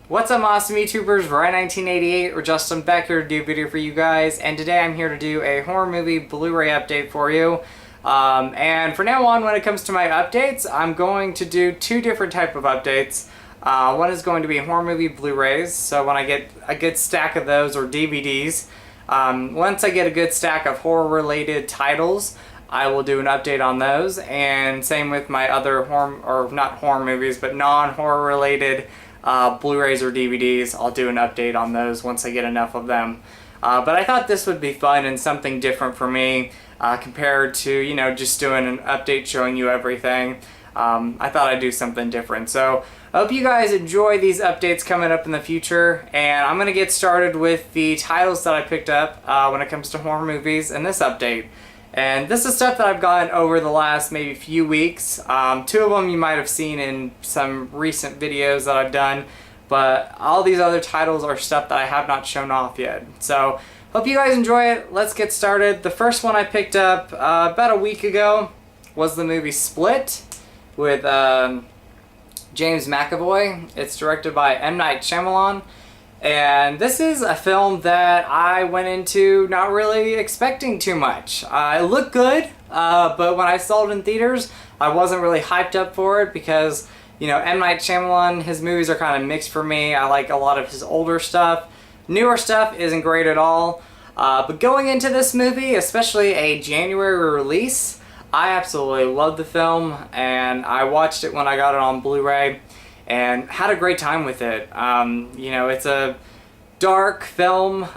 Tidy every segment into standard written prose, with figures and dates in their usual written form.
What's up, awesome YouTubers? ReAnimator or Justin back here to do a video for you guys, and today I'm here to do a horror movie Blu-ray update for you. And for now on, when it comes to my updates, I'm going to do two different type of updates. One is going to be horror movie Blu-rays, so when I get a good stack of those, or DVDs, once I get a good stack of horror-related titles, I will do an update on those, and same with my other horror, or not horror movies, but non-horror related Blu-rays or DVDs. I'll do an update on those once I get enough of them. But I thought this would be fun and something different for me compared to, you know, just doing an update showing you everything. I thought I'd do something different. So I hope you guys enjoy these updates coming up in the future. And I'm going to get started with the titles that I picked up when it comes to horror movies in this update. And this is stuff that I've gotten over the last maybe few weeks. Two of them you might have seen in some recent videos that I've done, but all these other titles are stuff that I have not shown off yet. So hope you guys enjoy it. Let's get started. The first one I picked up about a week ago was the movie Split with James McAvoy. It's directed by M. Night Shyamalan. And this is a film that I went into not really expecting too much. It looked good, but when I saw it in theaters, I wasn't really hyped up for it because, you know, M. Night Shyamalan, his movies are kind of mixed for me. I like a lot of his older stuff. Newer stuff isn't great at all. But going into this movie, especially a January release, I absolutely loved the film, and I watched it when I got it on Blu-ray and had a great time with it. You know, it's a dark film,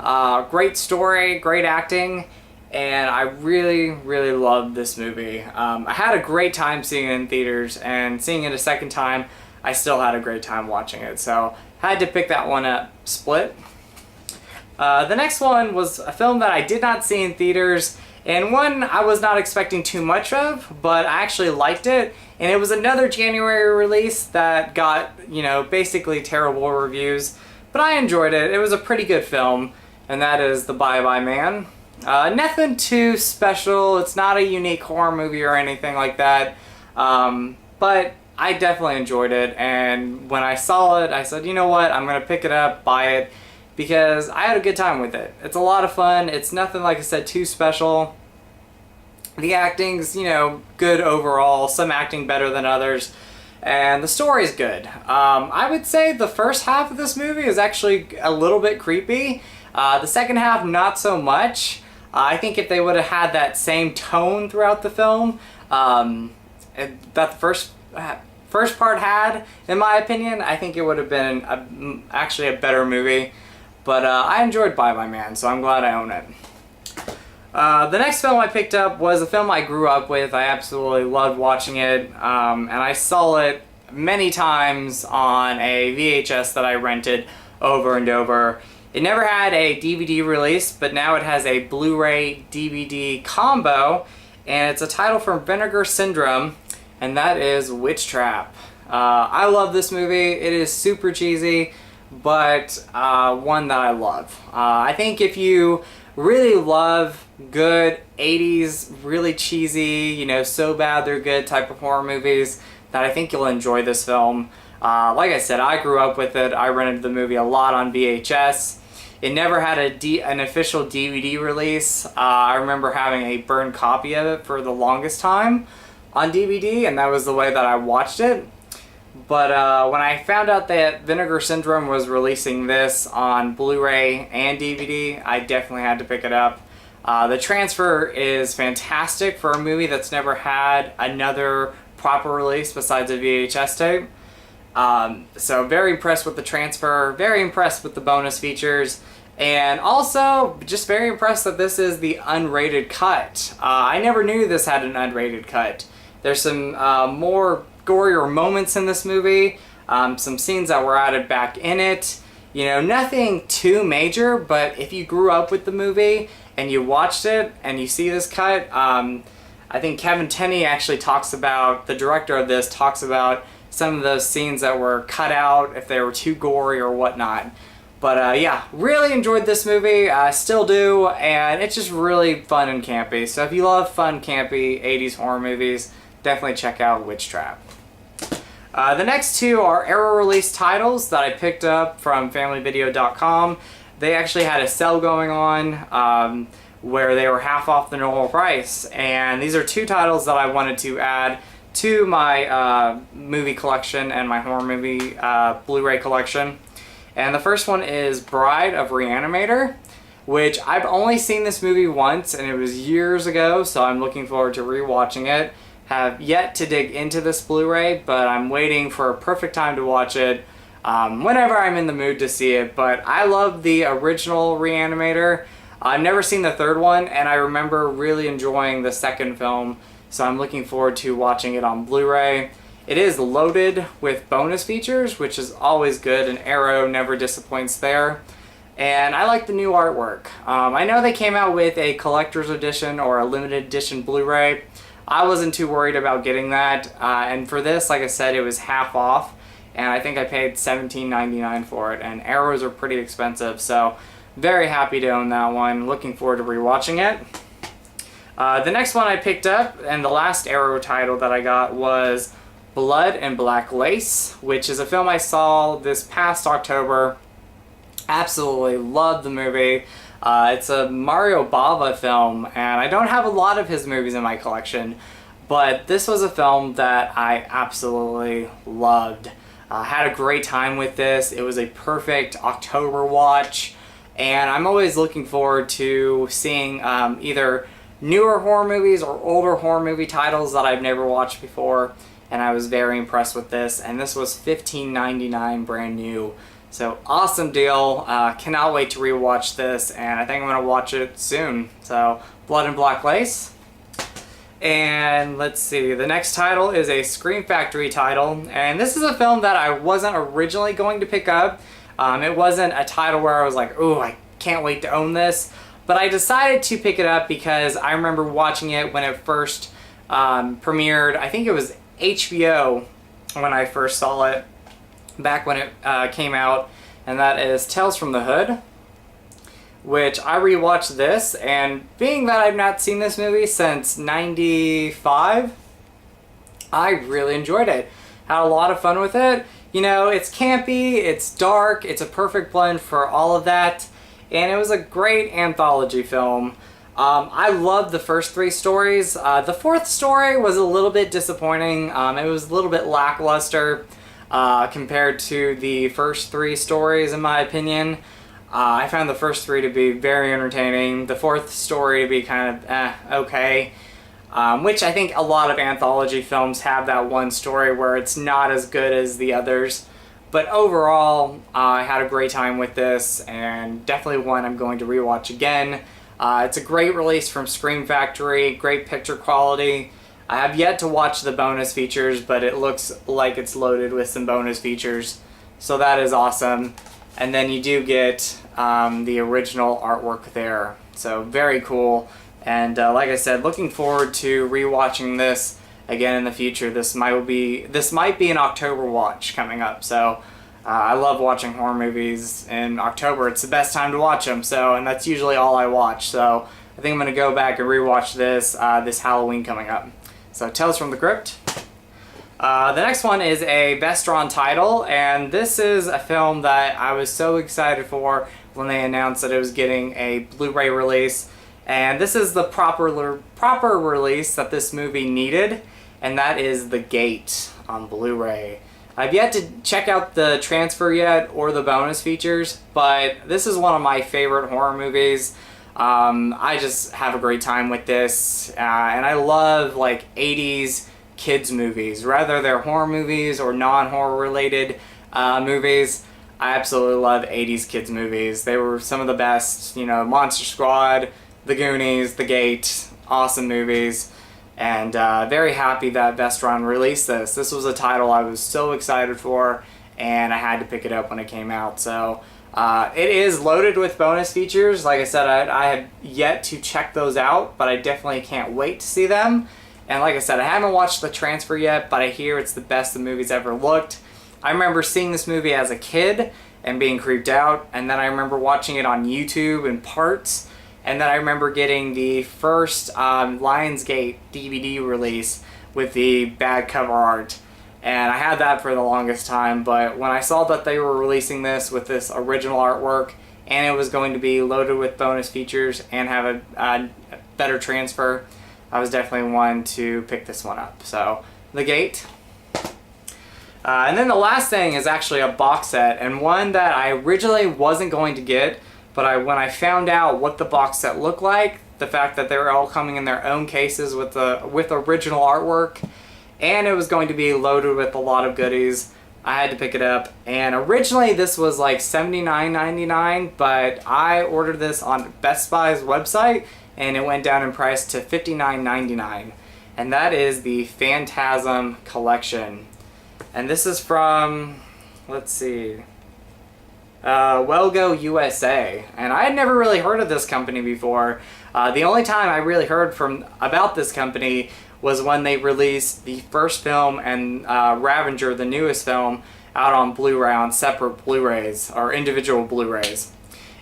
great story, great acting, and I really, really loved this movie. I had a great time seeing it in theaters, and seeing it a second time, I still had a great time watching it. So, had to pick that one up, Split. The next one was a film that I did not see in theaters, and one I was not expecting too much of, but I actually liked it. And it was another January release that got, you know, basically terrible reviews. But I enjoyed it. It was a pretty good film, and that is The Bye-Bye Man. Nothing too special. It's not a unique horror movie or anything like that. But I definitely enjoyed it, and when I saw it, I said, you know what, I'm going to pick it up, buy it, because I had a good time with it. It's a lot of fun. It's nothing, like I said, too special. The acting's, you know, good overall. Some acting better than others. And the story's good. I would say the first half of this movie is actually a little bit creepy. The second half, not so much. I think if they would have had that same tone throughout the film that the first part had, in my opinion, I think it would have been actually a better movie. But I enjoyed Bye-Bye Man, so I'm glad I own it. The next film I picked up was a film I grew up with. I absolutely loved watching it, and I saw it many times on a VHS that I rented over and over. It never had a DVD release, but now it has a Blu-ray DVD combo, and it's a title from Vinegar Syndrome, and that is Witch Trap. I love this movie. It is super cheesy, but one that I love. I think if you really love good 80s, really cheesy, you know, so bad they're good type of horror movies, that I think you'll enjoy this film. Like I said, I grew up with it. I rented the movie a lot on VHS. It never had an official DVD release. I remember having a burned copy of it for the longest time on DVD, and that was the way that I watched it. But when I found out that Vinegar Syndrome was releasing this on Blu-ray and DVD, I definitely had to pick it up. The transfer is fantastic for a movie that's never had another proper release besides a VHS tape. So very impressed with the transfer, very impressed with the bonus features, and also just very impressed that this is the unrated cut. I never knew this had an unrated cut. There's some more gorier moments in this movie, some scenes that were added back in it. You know, nothing too major, but if you grew up with the movie and you watched it and you see this cut, I think Kevin Tenney actually talks about, the director of this, talks about some of those scenes that were cut out if they were too gory or whatnot. But yeah, really enjoyed this movie, I still do, and it's just really fun and campy. So if you love fun, campy 80s horror movies, definitely check out Witch Trap. The next two are Arrow release titles that I picked up from FamilyVideo.com. They actually had a sale going on where they were half off the normal price, and these are two titles that I wanted to add to my movie collection and my horror movie Blu-ray collection. And the first one is Bride of ReAnimator, which I've only seen this movie once, and it was years ago, so I'm looking forward to rewatching it. Have yet to dig into this Blu-ray, but I'm waiting for a perfect time to watch it whenever I'm in the mood to see it. But I love the original ReAnimator. I've never seen the third one, and I remember really enjoying the second film, so I'm looking forward to watching it on Blu-ray. It is loaded with bonus features, which is always good, and Arrow never disappoints there. And I like the new artwork. I know they came out with a collector's edition or a limited edition Blu-ray. I wasn't too worried about getting that, and for this, like I said, it was half off, and I think I paid $17.99 for it, and Arrows are pretty expensive, so very happy to own that one. Looking forward to rewatching it. The next one I picked up, and the last Arrow title that I got, was Blood and Black Lace, which is a film I saw this past October. Absolutely loved the movie. It's a Mario Bava film, and I don't have a lot of his movies in my collection, but this was a film that I absolutely loved. Had a great time with this. It was a perfect October watch, and I'm always looking forward to seeing either newer horror movies or older horror movie titles that I've never watched before, and I was very impressed with this, and this was $15.99 brand new. So awesome deal. Cannot wait to rewatch this, and I think I'm going to watch it soon. So Blood and Black Lace. And let's see, the next title is a Scream Factory title, and this is a film that I wasn't originally going to pick up. It wasn't a title where I was like, oh, I can't wait to own this, but I decided to pick it up because I remember watching it when it first premiered. I think it was HBO when I first saw it, back when it came out, and that is Tales from the Hood, which I rewatched this, and being that I've not seen this movie since '95, I really enjoyed it. Had a lot of fun with it. You know, it's campy, it's dark, it's a perfect blend for all of that, and it was a great anthology film. I loved the first three stories. The fourth story was a little bit disappointing. It was a little bit lackluster compared to the first three stories, in my opinion. I found the first three to be very entertaining, the fourth story to be kind of okay, which I think a lot of anthology films have that one story where it's not as good as the others. But overall, I had a great time with this, and definitely one I'm going to rewatch again. It's a great release from Scream Factory, great picture quality. I have yet to watch the bonus features, but it looks like it's loaded with some bonus features, so that is awesome. And then you do get the original artwork there, so very cool. And like I said, looking forward to rewatching this again in the future. This might be an October watch coming up, so I love watching horror movies in October. It's the best time to watch them, and that's usually all I watch. So I think I'm going to go back and rewatch this this Halloween coming up. So Tales from the Crypt. The next one is a Best Drawn title, and this is a film that I was so excited for when they announced that it was getting a Blu-ray release. And this is the proper release that this movie needed, and that is The Gate on Blu-ray. I've yet to check out the transfer yet or the bonus features, but this is one of my favorite horror movies. I just have a great time with this, and I love like 80s kids movies, whether they're horror movies or non-horror related movies. I absolutely love 80s kids movies. They were some of the best, you know, Monster Squad, The Goonies, The Gate, awesome movies. And very happy that Vestron released this. This was a title I was so excited for, and I had to pick it up when it came out. So it is loaded with bonus features. Like I said, I have yet to check those out, but I definitely can't wait to see them. And like I said, I haven't watched the transfer yet, but I hear it's the best the movie's ever looked. I remember seeing this movie as a kid and being creeped out, and then I remember watching it on YouTube in parts. And then I remember getting the first Lionsgate DVD release with the bad cover art. and I had that for the longest time, but when I saw that they were releasing this with this original artwork, and it was going to be loaded with bonus features and have a better transfer, I was definitely one to pick this one up. So, The Gate. And then the last thing is actually a box set, and one that I originally wasn't going to get, but when I found out what the box set looked like, the fact that they were all coming in their own cases with original artwork, and it was going to be loaded with a lot of goodies, I had to pick it up. And originally this was like $79.99, but I ordered this on Best Buy's website, and it went down in price to $59.99. And that is the Phantasm collection. And this is from, let's see, Wellgo USA. And I had never really heard of this company before. The only time I really heard about this company was when they released the first film and Ravager, the newest film, out on Blu-ray, on separate Blu-rays, or individual Blu-rays.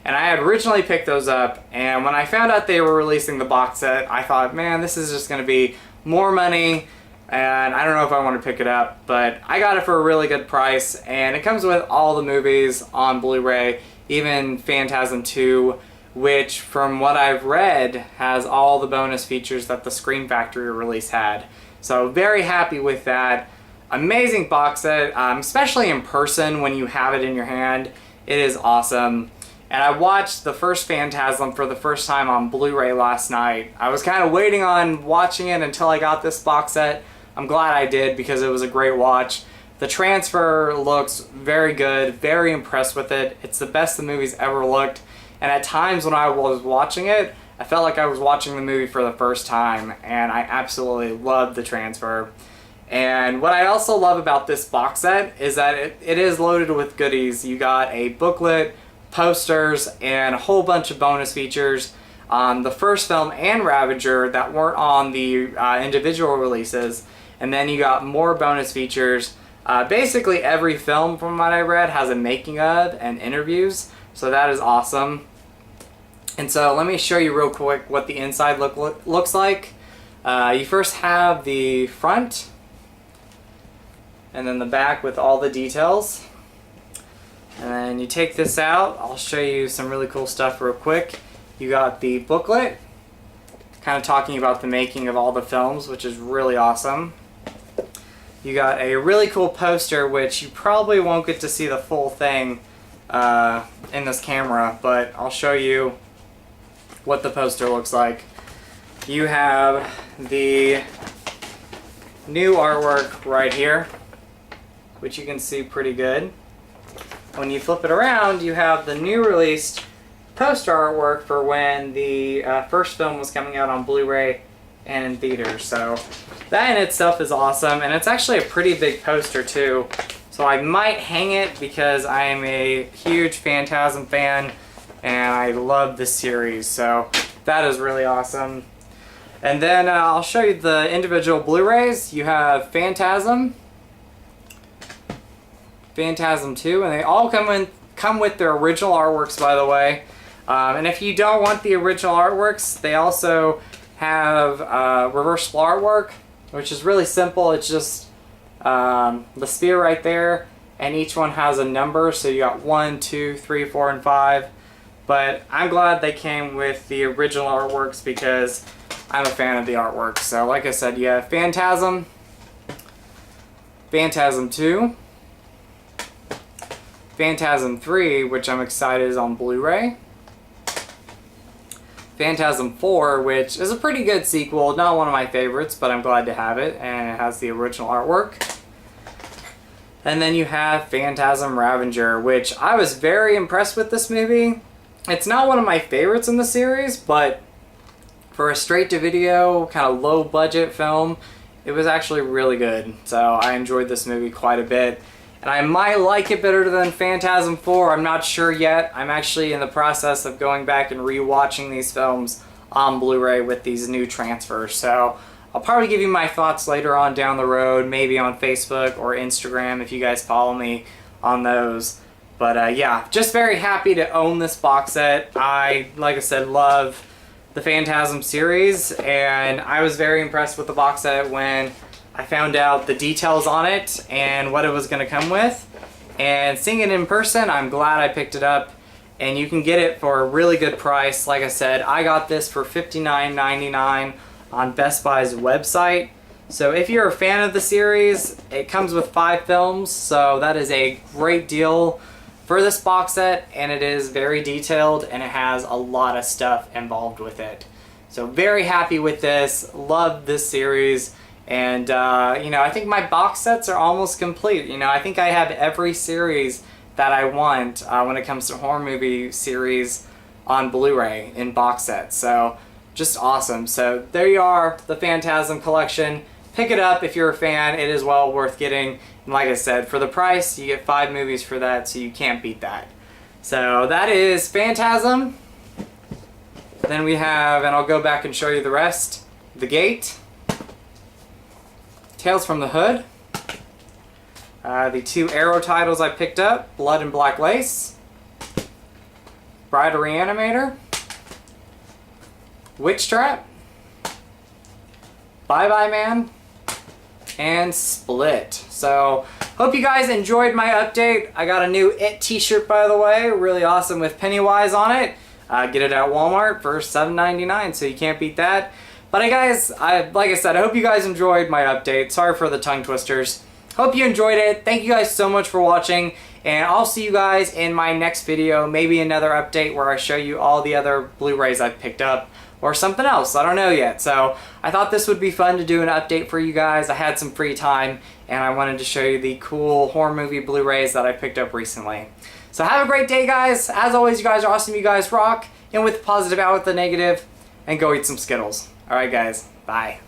And I had originally picked those up, and when I found out they were releasing the box set, I thought, man, this is just going to be more money, and I don't know if I want to pick it up, but I got it for a really good price, and it comes with all the movies on Blu-ray, even Phantasm 2, which, from what I've read, has all the bonus features that the Scream Factory release had. So very happy with that. Amazing box set, especially in person when you have it in your hand. It is awesome. And I watched the first Phantasm for the first time on Blu-ray last night. I was kind of waiting on watching it until I got this box set. I'm glad I did because it was a great watch. The transfer looks very good, very impressed with it. It's the best the movie's ever looked. And at times when I was watching it, I felt like I was watching the movie for the first time, and I absolutely loved the transfer. And what I also love about this box set is that it is loaded with goodies. You got a booklet, posters, and a whole bunch of bonus features on the first film and Ravager that weren't on the individual releases. And then you got more bonus features. Basically every film, from what I read, has a making of and interviews, so that is awesome. And so let me show you real quick what the inside looks like. You first have the front, and then the back with all the details. And then you take this out. I'll show you some really cool stuff real quick. You got the booklet, kind of talking about the making of all the films, which is really awesome. You got a really cool poster, which you probably won't get to see the full thing in this camera, but I'll show you what the poster looks like. You have the new artwork right here, which you can see pretty good. When you flip it around, you have the new released poster artwork for when the first film was coming out on Blu-ray and in theaters. So that in itself is awesome, and it's actually a pretty big poster too. So I might hang it because I am a huge Phantasm fan and I love this series, so that is really awesome. And then I'll show you the individual Blu-rays. You have Phantasm, Phantasm 2, and they all come with their original artworks, by the way. And if you don't want the original artworks, they also have reversible artwork, which is really simple. It's just the sphere right there, and each one has a number, so you got 1, 2, 3, 4, and 5. But I'm glad they came with the original artworks because I'm a fan of the artwork. So like I said, you have Phantasm, Phantasm 2, Phantasm 3, which I'm excited is on Blu-ray, Phantasm 4, which is a pretty good sequel, not one of my favorites, but I'm glad to have it, and it has the original artwork. And then you have Phantasm Ravager, which I was very impressed with this movie. It's not one of my favorites in the series, but for a straight-to-video, kind of low-budget film, it was actually really good. So I enjoyed this movie quite a bit. And I might like it better than Phantasm 4, I'm not sure yet. I'm actually in the process of going back and re-watching these films on Blu-ray with these new transfers. So I'll probably give you my thoughts later on down the road, maybe on Facebook or Instagram if you guys follow me on those. But yeah, just very happy to own this box set. I, like I said, love the Phantasm series, and I was very impressed with the box set when I found out the details on it and what it was going to come with. And seeing it in person, I'm glad I picked it up. And you can get it for a really good price. Like I said, I got this for $59.99 on Best Buy's website. So if you're a fan of the series, it comes with 5 films, so that is a great deal for this box set, and it is very detailed and it has a lot of stuff involved with it. So very happy with this, love this series, and you know, I think my box sets are almost complete. You know, I think I have every series that I want when it comes to horror movie series on Blu-ray in box sets. So just awesome. So there you are, the Phantasm collection. Pick it up if you're a fan. It is well worth getting. And like I said, for the price, you get 5 movies for that, so you can't beat that. So that is Phantasm. Then we have, and I'll go back and show you the rest, The Gate, Tales from the Hood, the 2 Arrow titles I picked up, Blood and Black Lace, Bride of ReAnimator, Witch Trap, Bye Bye Man, and Split. So hope you guys enjoyed my update. I got a new It t-shirt, by the way, really awesome with Pennywise on it. Get it at Walmart for $7.99, so you can't beat that. But guys, like I said, I hope you guys enjoyed my update. Sorry for the tongue twisters. Hope you enjoyed it. Thank you guys so much for watching, and I'll see you guys in my next video, maybe another update where I show you all the other Blu-rays I've picked up, or something else, I don't know yet. So I thought this would be fun to do an update for you guys. I had some free time and I wanted to show you the cool horror movie Blu-rays that I picked up recently. So have a great day, guys. As always, you guys are awesome, you guys rock. In with the positive, out with the negative, and go eat some Skittles. Alright guys, bye.